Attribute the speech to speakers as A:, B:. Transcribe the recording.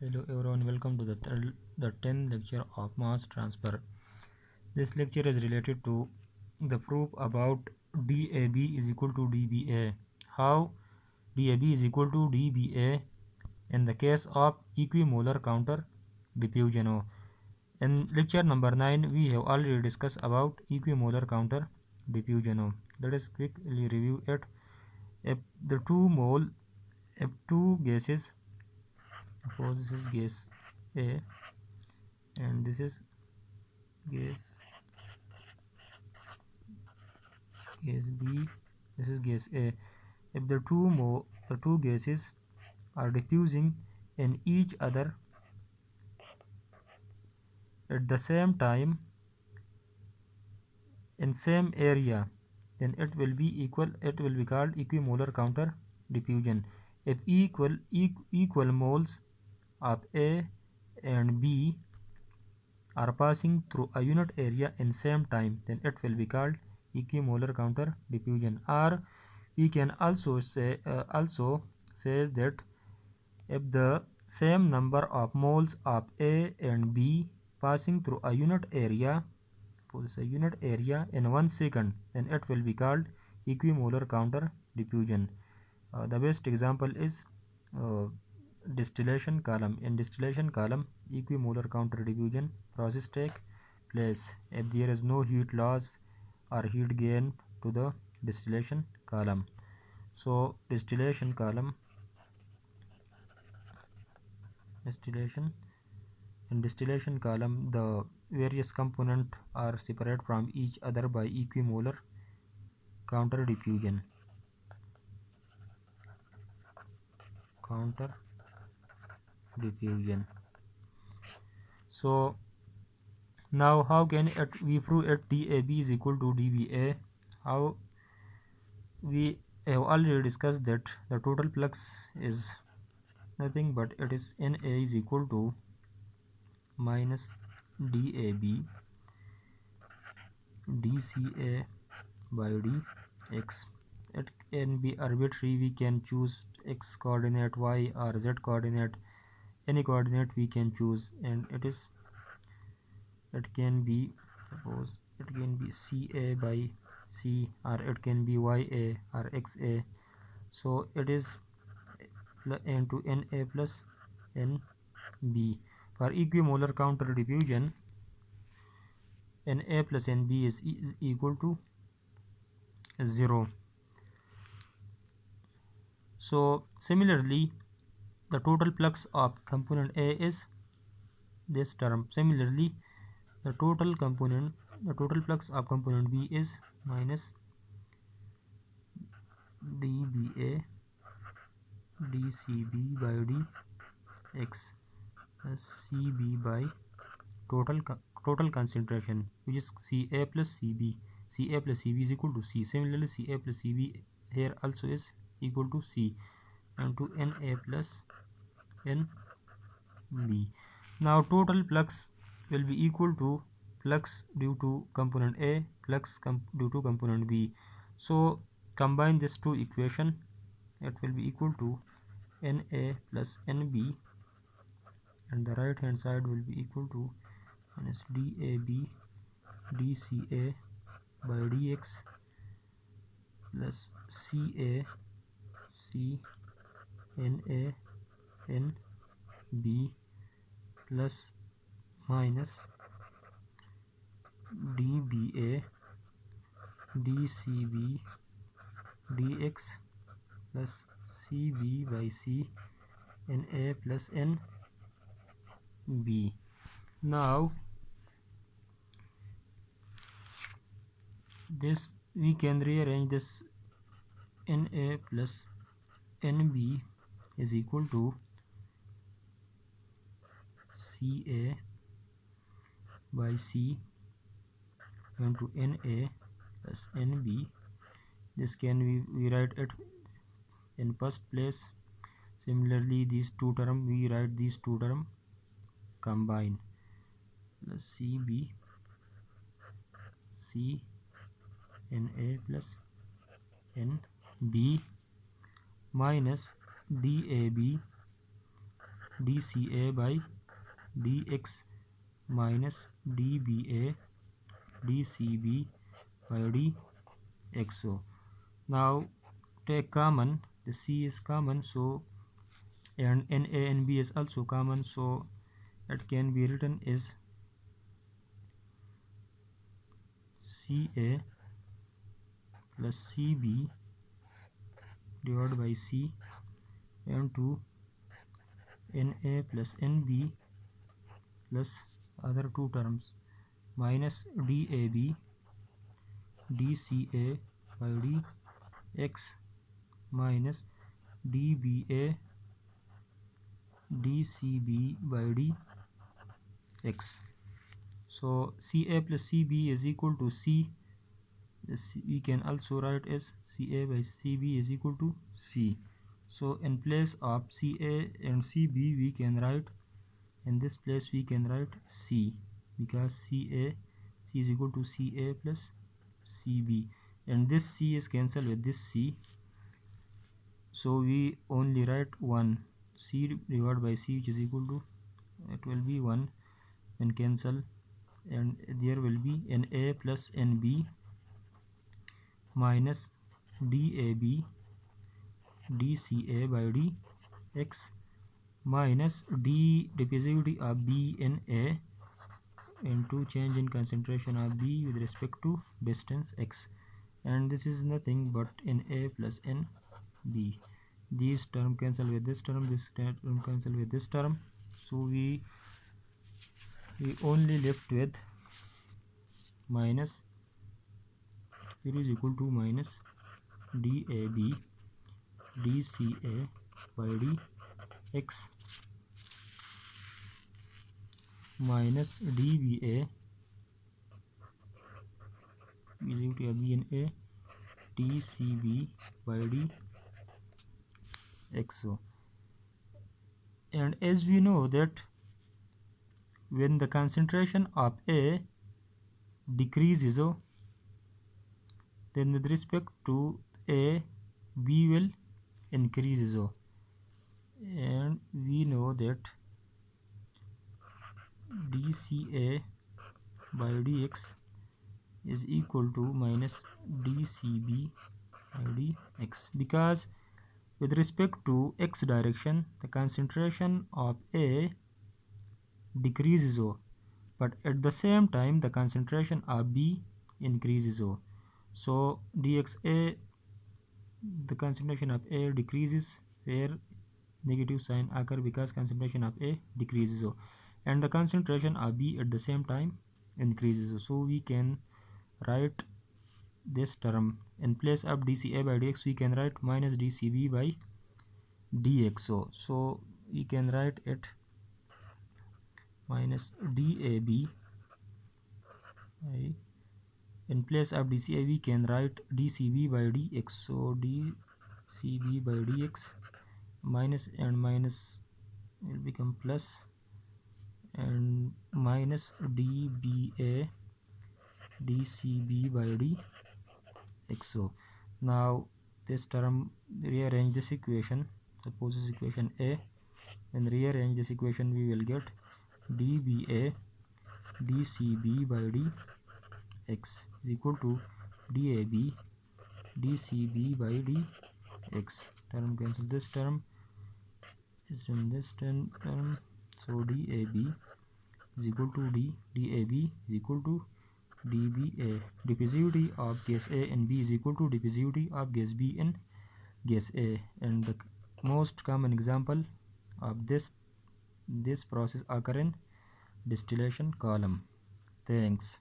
A: Hello everyone, welcome to the 10th lecture of mass transfer. This lecture is related to the proof about DAB is equal to DBA. How DAB is equal to DBA in the case of equimolar counter diffusion. In lecture number 9, we have already discussed about equimolar counter diffusion. Let us quickly review it. If the if two gases, suppose this is gas A and this is gas B, this is gas A. If the two gases are diffusing in each other at the same time in same area, then it will be called equimolar counter diffusion. If equal moles of A and B are passing through a unit area in same time, then it will be called equimolar counter diffusion. Or we can also says that if the same number of moles of A and B passing through a unit area in 1 second, then it will be called equimolar counter diffusion. The best example is distillation column. In distillation column, equimolar counter diffusion process take place if there is no heat loss or heat gain to the distillation column. So distillation in distillation column, the various components are separate from each other by equimolar counter diffusion. So now how can we prove that DAB is equal to DBA? How? We have already discussed that the total flux is nothing but it is NA is equal to minus DAB dCA by dx. It can be arbitrary. We can choose x coordinate, y or z coordinate, any coordinate we can choose, and it can be, suppose it can be CA by C, or it can be YA or XA. So it is into NA plus NB. For equimolar counter diffusion, Na plus Nb is equal to 0. So similarly, the total flux of component A is this term. Similarly, the total flux of component B is minus dBA dCB by dx plus CB by total concentration, which is Ca plus Cb. Ca plus Cb is equal to C. Similarly, Ca plus Cb here also is equal to C and to Na plus Nb. Now total flux will be equal to flux due to component A, flux due to component B. So combine these two equations, it will be equal to Na plus Nb, and the right hand side will be equal to minus DAB dCA by dx plus CA CNA NB plus minus dBA dCB dx plus CB by C Na plus NB. Now this we can rearrange this. Na plus Nb is equal to Ca by C into Na plus Nb. This can we write it in first place. Similarly, these two terms, we write these two terms combine plus Cb C Na plus Nb minus DAB dCA by dx minus dBA dCB by dxo. Now take common, the C is common, so and NA and B is also common, so it can be written as CA plus CB divided by C into NA plus NB plus other two terms minus DAB dCA by dx minus dBA dCB by dx. So CA plus CB is equal to C. We can also write as CA by CB is equal to C. So in place of CA and CB we can write, in this place we can write C, because C is equal to CA plus CB, and this C is cancelled with this C, so we only write 1 C divided by C, which is equal to, it will be 1 and cancel, and there will be NA plus NB minus DAB dCA by dx minus D diffusivity of B in A into change in concentration of B with respect to distance x, and this is nothing but NA plus NB. These term cancel with this term, this term cancel with this term, so we only left with minus, it is equal to minus DAB dCA by dx minus dBA is equal to B and A dCB by dxo. And as we know that when the concentration of A decreases, then with respect to A, B will increase, and we know that dCA by dx is equal to minus dCB by dx, because with respect to x direction the concentration of A decreases, but at the same time the concentration of B increases, so dxa, the concentration of A decreases, where negative sign occur because concentration of A decreases, and the concentration of B at the same time increases, so we can write this term, in place of dCA by dx we can write minus dCB by dxo, so we can write it minus DAB by, in place of dCA we can write dCB by dx, so dCB by dx minus and minus will become plus, and minus dBA dCB by dxo. Now this term, rearrange this equation, suppose this equation A, and rearrange this equation we will get dBA dCB by dx is equal to DAB dCB by dx. Term cancel, this term is in this term, so DAB is equal to DAB is equal to dBA. Diffusivity of gas A and B is equal to diffusivity of gas B and gas A, and the most common example of this process occur in distillation column. Thanks.